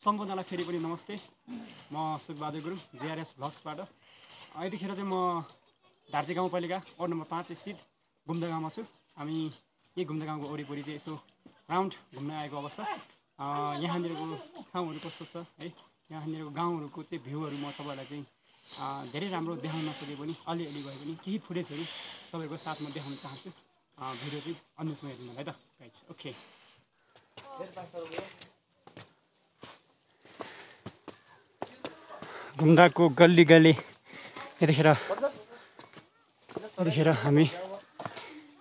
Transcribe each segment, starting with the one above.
सम्पूर्णलाई फेरि पनि नमस्ते। म सुखबहादुर गुरुङ JRS भ्लग्सबाट। यतिखेर चाहिँ म धार्चे गाउँपालिका वार्ड नम्बर 5 स्थित गुम्दा गाउँमा छु। हामी यही गुम्दा गाउँको वरिपरि चाहिँ यसो राउन्ड घुम्न आएको अवस्था। यहाँनिरको ठाउँहरू कस्तो छ है, यहाँनिरको गाउँहरूको चाहिँ भ्यूहरू म तपाईँलाई चाहिँ धेरै राम्रो देखाउन नसके पनि अलिअलि भए पनि केही फुटेजहरू तपाईँहरूको साथमा देखाउन चाहन्छु। भिडियो चाहिँ अन्तिमसम्म हेर्नु होला है त गाइज। ओके, गुम्दाको गल्ली गल्ली यतिखेर हामी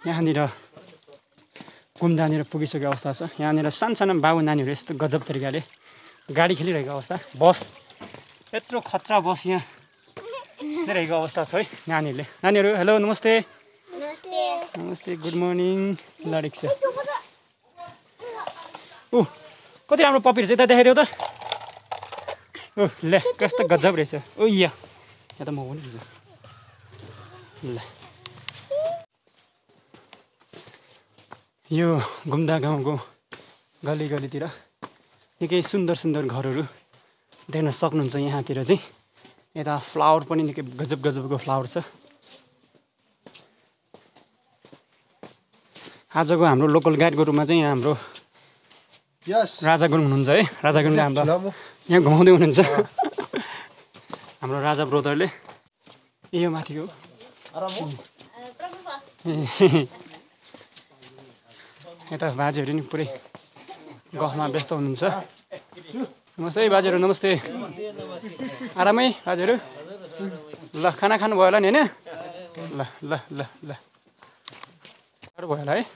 यहाँनिर गुम्दानिर पुगिसकेको अवस्था छ। यहाँनिर सानो बाबु नानीहरू यस्तो गजब तरिकाले गाडी खेलिरहेको अवस्था। बस यत्रो खतरा बस यहाँ रहेको अवस्था छ है। नानीहरू हेलो नमस्ते। नमस्ते, गुड मर्निङ। ल रिक्सा कति राम्रो पपी रहेछ, यता देखाइदेऊ त। ले कस्तो गजब रहेछ। यहाँ त म पनि रहेछ। ल यो गुम्दा गाउँको गल्ली गल्लीतिर निकै सुन्दर घरहरू देख्न सक्नुहुन्छ। यहाँतिर चाहिँ यता फ्लावर पनि निकै गजबको फ्लावर छ। आजको हाम्रो लोकल गाइडको रूपमा चाहिँ यहाँ हाम्रो राजा गुरुङ हुनुहुन्छ है। राजा गुरुङले हाम्रो यहाँ घुमाउँदै हुनुहुन्छ हाम्रो राजा ब्रोदरले। यो माथिको यता बाजेहरू नि पुरै गफमा व्यस्त हुनुहुन्छ। नमस्ते बाजेहरू, नमस्ते। आरामै बाजेहरू? ल खाना खानु भयो होला नि होइन? ल ल ल ल साह्रो भयो होला है।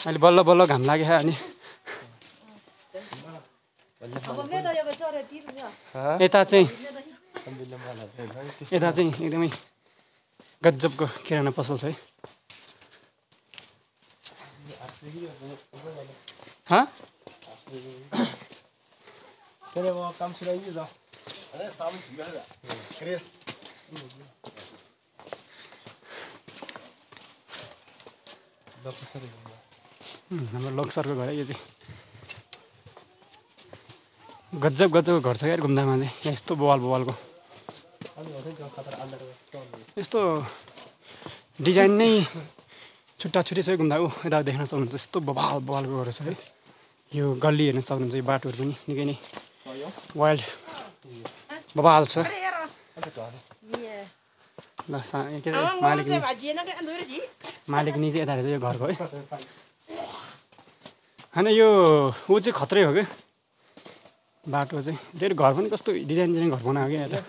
अहिले बल्ल घाम लाग्यो अनि यता चाहिँ एकदमै गजबको किराना पसल छ है। हाम्रो लोकसरको घर है यो चाहिँ। गजबको घर छ यार गुम्दामा चाहिँ। यस्तो बवालको यस्तो डिजाइन नै छुट्टै छ है गुम्दाको। यता देख्न सक्नुहुन्छ यस्तो बवालको घर छ है। यो गल्ली हेर्न सक्नुहुन्छ। यो बाटोहरू पनि निकै नै वाइल्ड बवाल छ। ल के अरे मालिक नि चाहिँ यता रहेछ यो घरको है। होइन यो ऊ चाहिँ खत्रै हो क्या बाटो चाहिँ। धेरै घर पनि कस्तो डिजाइन घर बनाएको क्या यता।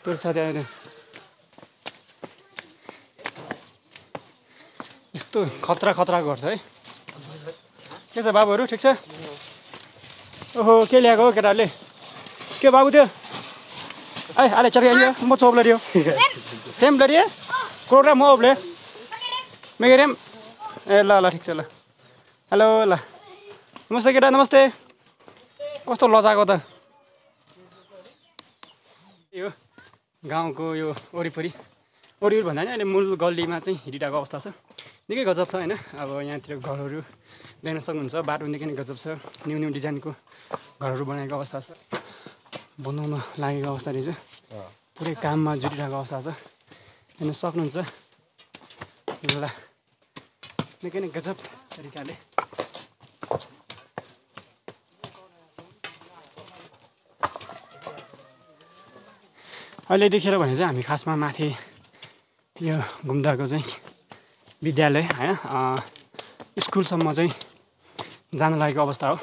तोर साथी आयो यस्तो खतरा घर छ है। के छ बाबुहरू, ठिक छ? ओहो के ल्याएको हो केटाहरूले? के बाबु त्यो आले चलियो म चोप्लरियो टेम्पलरी कोरा म ओब्ले मेगेरेम ए ल ठिक छ ल। हेलो ल नमस्ते केटा, नमस्ते। कस्तो लजाको त यो गाउँको यो वरिपरि भन्दा नि अहिले मूल गल्लीमा चाहिँ हिँडिरहेको अवस्था छ। निकै गजब छ होइन। अब यहाँतिर घरहरू देख्न सक्नुहुन्छ। बाटो निकै नै गजब छ। न्यू डिजाइनको घरहरू बनाएको अवस्था छ। बनाउन लागेको अवस्था रहेछ। पुरै काममा जुटिरहेको अवस्था छ हेर्न सक्नुहुन्छ। ल निकै नै गजब तरिकाले अहिले देखेर भने चाहिँ हामी खासमा माथि यो गुम्दाको चाहिँ विद्यालय होइन स्कुलसम्म चाहिँ जान लागेको अवस्था हो।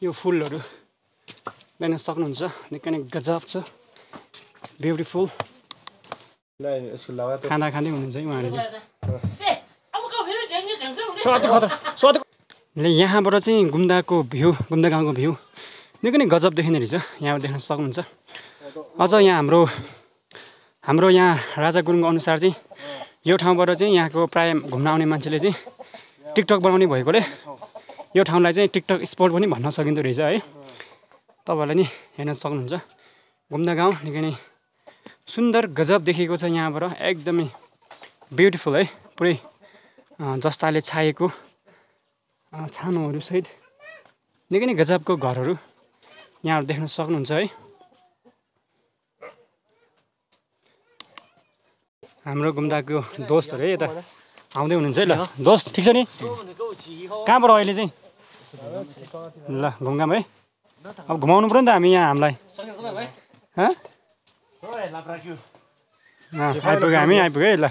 यो फुलहरू देख्न सक्नुहुन्छ निकै नै गजब छ, ब्युटिफुल। खाँदै हुनुहुन्छ है उहाँले चाहिँ। यहाँबाट चाहिँ गुम्दा गाउँको भ्यू निकै नै गजब देखिने रहेछ। यहाँ देख्न सक्नुहुन्छ। अझ यहाँ हाम्रो यहाँ राजा गुरुङको अनुसार चाहिँ यो ठाउँबाट चाहिँ यहाँको प्राय घुम्न आउने मान्छेले चाहिँ टिकटक बनाउने भएकोले यो ठाउँलाई चाहिँ टिकटक स्पट पनि भन्न सकिँदो रहेछ है। तपाईँहरूले नि हेर्न सक्नुहुन्छ। गुम्दा गाउँ निकै नै सुन्दर गजब देखिएको छ यहाँबाट एकदमै ब्युटिफुल है पुरै जस्ताले छाएको छानोहरू सहित निकै नै गजबको घरहरू यहाँहरू देख्न सक्नुहुन्छ है। हाम्रो घुम्दाको दोस्तहरू है यता आउँदै हुनुहुन्छ है। ल दोस्त ठिक छ नि? कहाँबाट अहिले चाहिँ? ल घुमघाम है। अब घुमाउनु पऱ्यो नि त हामी यहाँ हामीलाई। आइपुग्यो हामी आइपुग्यो है। ल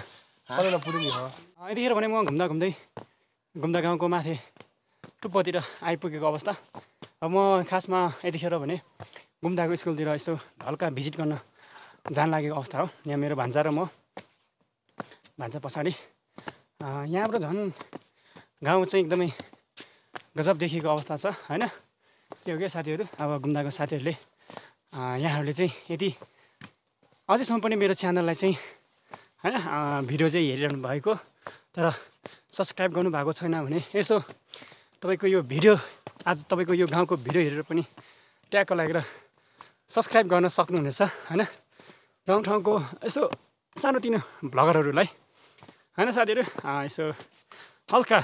यतिखेर भने म घुम्दा गाउँको माथि टुप्पोतिर आइपुगेको अवस्था। अब म खासमा यतिखेर भने घुम्दाको स्कुलतिर यसो हल्का भिजिट गर्न जान लागेको अवस्था हो। यहाँ मेरो भान्जा र म भान्जा पछाडि यहाँबाट झन् गाउँ चाहिँ एकदमै गजब देखिएको अवस्था छ होइन। त्यो हो क्या साथीहरू। अब घुम्दाको साथीहरूले यहाँहरूले चाहिँ यदि अझैसम्म पनि मेरो च्यानललाई चाहिँ होइन भिडियो चाहिँ हेरिरहनु भएको तर सब्सक्राइब गर्नुभएको छैन भने यसो तपाईँको यो भिडियो आज तपाईँको यो गाउँको भिडियो हेरेर पनि ट्याक्क लागेर सब्सक्राइब गर्न सक्नुहुनेछ होइन। गाउँठाउँको यसो सानोतिनो भ्लगरहरूलाई होइन साथीहरू यसो हल्का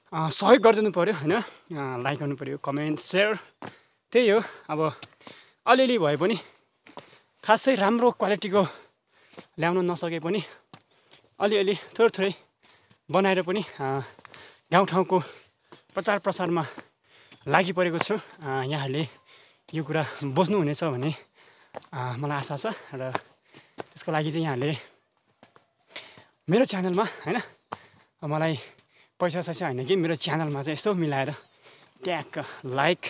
सहयोग गरिदिनु पऱ्यो होइन। लाइक गर्नु पऱ्यो, कमेन्ट सेयर त्यही हो। अब अलिअलि भए पनि खासै राम्रो क्वालिटीको ल्याउन नसके पनि अलिअलि थोरै बनाएर पनि गाउँठाउँको प्रचार प्रसारमा लागि परेको छु। यहाँहरूले यो कुरा बुझ्नुहुनेछ भन्ने मलाई आशा छ र त्यसको लागि चाहिँ यहाँहरूले मेरो च्यानलमा होइन मलाई पैसा सैसा होइन कि मेरो च्यानलमा चाहिँ यसो मिलाएर ट्याक्क लाइक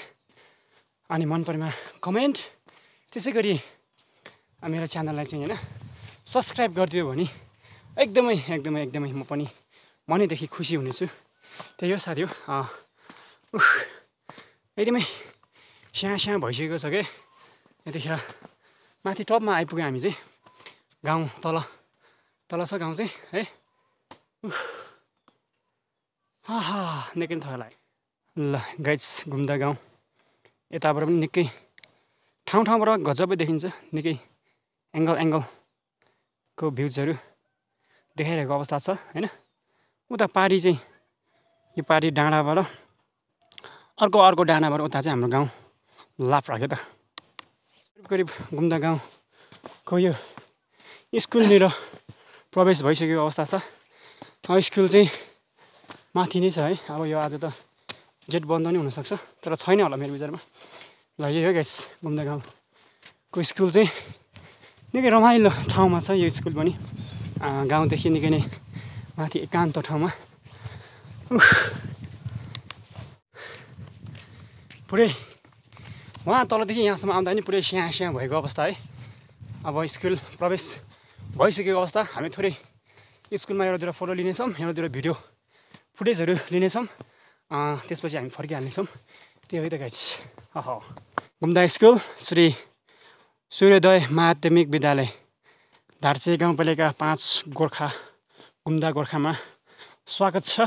अनि मन परेमा कमेन्ट त्यसै गरी मेरो च्यानललाई चाहिँ होइन सब्सक्राइब गरिदियो भने एकदमै म पनि मनैदेखि खुसी हुनेछु। त्यही हो साथी हो। एकदमै स्याहाँ भइसकेको छ कि यतिखेर माथि टपमा आइपुग्यो हामी चाहिँ। गाउँ तल छ गाउँ चाहिँ है। निकै थर लाग्यो। ल गाइस घुम्दा गाउँ यताबाट पनि निकै ठाउँबाट गजबै देखिन्छ। निकै एङ्गलको भ्युजहरू देखाइरहेको अवस्था छ होइन। उता पारी चाहिँ यो पारी डाँडाबाट अर्को डाँडाबाट उता चाहिँ हाम्रो गाउँ लाप्रा क्या त। करिब घुम्दा गाउँको यो स्कुलनिर प्रवेश भइसकेको अवस्था छ। स्कुल चाहिँ माथि नै छ है। अब यो आज त गेट बन्द नै हुनसक्छ तर छैन होला मेरो विचारमा। ल यही हो गाइस घुम्दा गाउँको स्कुल चाहिँ निकै रमाइलो ठाउँमा छ। यो स्कुल पनि गाउँदेखि निकै नै माथि एकान्त ठाउँमा पुरै वहाँ तलदेखि यहाँसम्म आउँदा पनि पुरै स्याहाँ भएको अवस्था है। अब स्कुल प्रवेश भइसकेको अवस्था। हामी थोरै स्कुलमा एउटातिर फोटो लिनेछौँ, एउटातिर भिडियो फुटेजहरू लिनेछौँ, त्यसपछि हामी फर्किहाल्नेछौँ। त्यो है त गाइस। घुम्दा स्कुल श्री सूर्योदय माध्यमिक विद्यालय धार्चे गाउँपालिका 5 गोर्खा घुम्दा गोर्खामा स्वागत छ।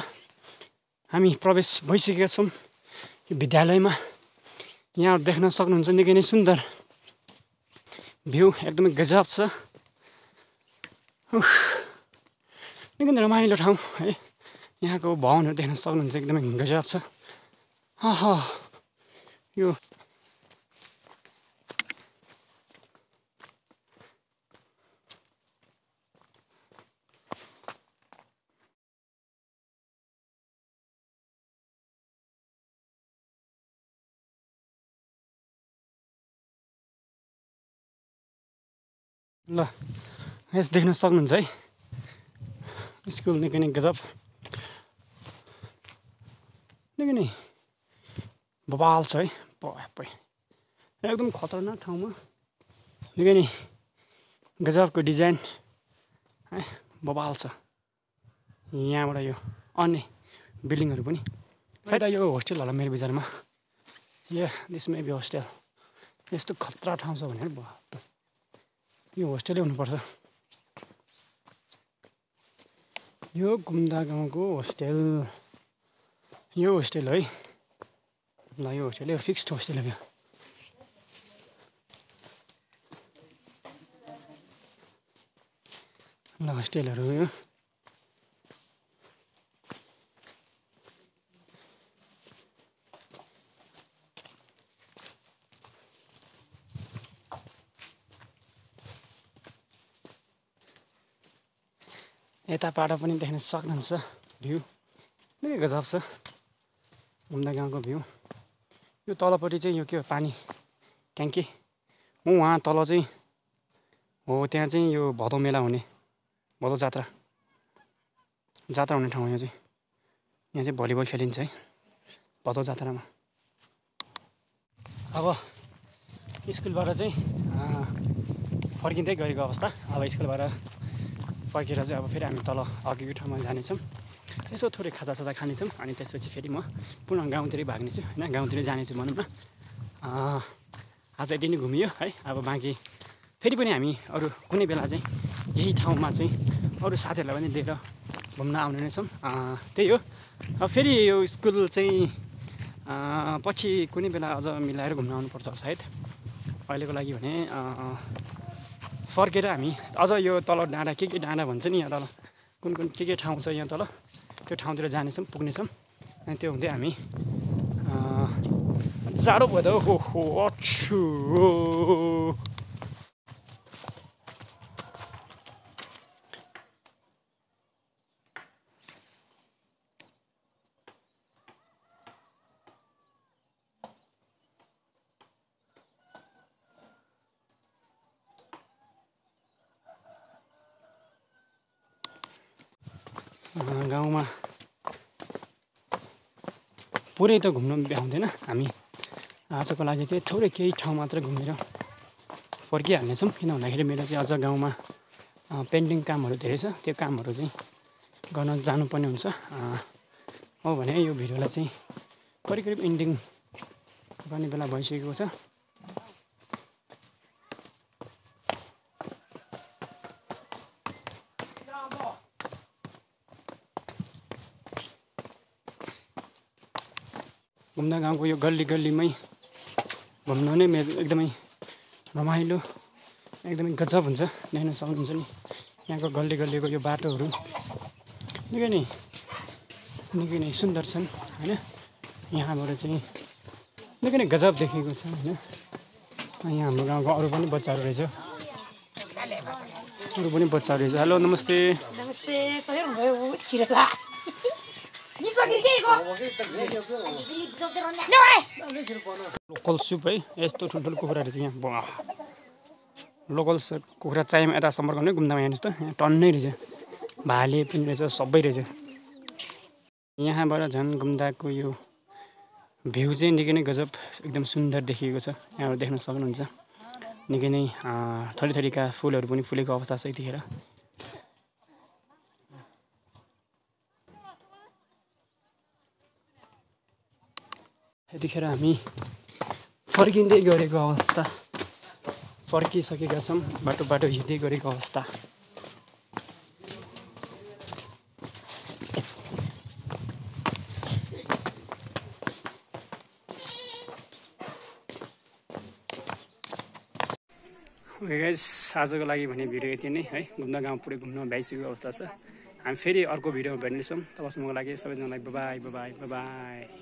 हामी प्रवेश भइसकेका छौँ यो विद्यालयमा। यहाँ देख्न सक्नुहुन्छ निकै नै सुन्दर भ्यू एकदमै गजब छ। निकै नै रमाइलो ठाउँ है। यहाँको भवनहरू देख्न सक्नुहुन्छ एकदमै गजब छ। यो ल यस देख्न सक्नुहुन्छ है स्कुल निकै नै गजब निकै नै बवाल छ है। एकदम खतरनाक ठाउँमा निकै नै गजबको डिजाइन है बवाल छ। यहाँबाट यो अन्य बिल्डिङहरू पनि सायद यो होस्टेल होला मेरो विचारमा। This may be hostel. यस्तो खतरा ठाउँ छ भनेर यो होस्टेलै हुनुपर्छ। यो घुम्दा गाउँको होस्टेल यो होस्टेल है। ल यो होस्टेल फिक्स्ड होस्टेल हो। ल होस्टेलहरू यो यताबाट पनि देख्न सक्नुहुन्छ भ्यू निकै गजब छ घुम्दा गाउँको भ्यू। यो तलपट्टि चाहिँ यो के हो पानी ट्याङ्की हो, वहाँ तल चाहिँ हो त्यहाँ चाहिँ यो भदौ मेला हुने भदौ जात्रा हुने ठाउँ यहाँ चाहिँ भलिबल खेलिन्छ है भदौ जात्रामा। अब स्कुलबाट चाहिँ फर्किँदै गरेको अवस्था। अब स्कुलबाट फर्केर चाहिँ अब फेरि हामी तल अघिको ठाउँमा जानेछौँ, यसो थोरै खाजासाजा खानेछौँ अनि त्यसपछि फेरि म पुनः गाउँतिरै भाग्नेछु होइन, गाउँतिरै जानेछु भनौँ न। आज यति नै घुमियो है। अब बाँकी फेरि पनि हामी अरू कुनै बेला चाहिँ यही ठाउँमा चाहिँ अरू साथीहरूलाई पनि लिएर घुम्न आउने नै छौँ। त्यही हो, अब फेरि यो स्कुल चाहिँ पछि कुनै बेला अझ मिलाएर घुम्न आउनुपर्छ सायद। अहिलेको लागि भने फर्केर हामी अझ यो तल डाँडा के डाँडा भन्छ नि यहाँ तल कुन के ठाउँ छ यहाँ तल त्यो ठाउँतिर जानेछौँ पुग्नेछौँ। अनि त्यो हुँदै हामी जाडो भयो त हो अछु गाउँमा पुरै त घुम्नु भ्याउँदैन। हामी आजको लागि चाहिँ थोरै केही ठाउँ मात्र घुमेर फर्किहाल्नेछौँ। किन भन्दाखेरि मेरो चाहिँ अझ गाउँमा पेन्टिङ कामहरू धेरै छ, त्यो कामहरू चाहिँ गर्न जानुपर्ने हुन्छ। हो भने यो भिडियोलाई चाहिँ करिब इन्डिङ गर्ने बेला भइसकेको छ। घुम्दा गाउँको यो गल्ली गल्लीमै घुम्नु नै मेरो एकदमै रमाइलो एकदमै गजब हुन्छ। देख्न सक्नुहुन्छ नि यहाँको गल्ली गल्लीको यो बाटोहरू निकै नै सुन्दर छन् होइन। यहाँबाट चाहिँ निकै नै गजब देखेको छ होइन। यहाँ हाम्रो गाउँको अरू पनि बच्चाहरू रहेछ। हेलो नमस्ते। लोकल सुप है, यस्तो ठुल्ठुलो कुखुराहरू चाहिँ यहाँ लोकल कुखुरा चाहिएमा यता सम्पर्क गर्ने घुम्दामा हेर्नुहोस् त, यहाँ टन्नै रहेछ, भाले पनि रहेछ, सबै रहेछ। यहाँबाट झन् घुम्दाको यो भ्यू चाहिँ निकै नै गजब एकदम सुन्दर देखिएको छ। यहाँबाट देख्न सक्नुहुन्छ निकै नै थरी थरीका फुलहरू पनि फुलेको अवस्था छ यतिखेर। यतिखेर हामी फर्किँदै गरेको अवस्था, फर्किसकेका छौँ, बाटो हिँड्दै गरेको अवस्था। ओके गाइस, आजको लागि भने भिडियो यति नै है। घुम्दा गाउँ पुरै घुम्न भ्याइसकेको अवस्था छ। हामी फेरि अर्को भिडियोमा भेट्नेछौँ। तबसम्मको लागि सबैजनालाई बाई बाई।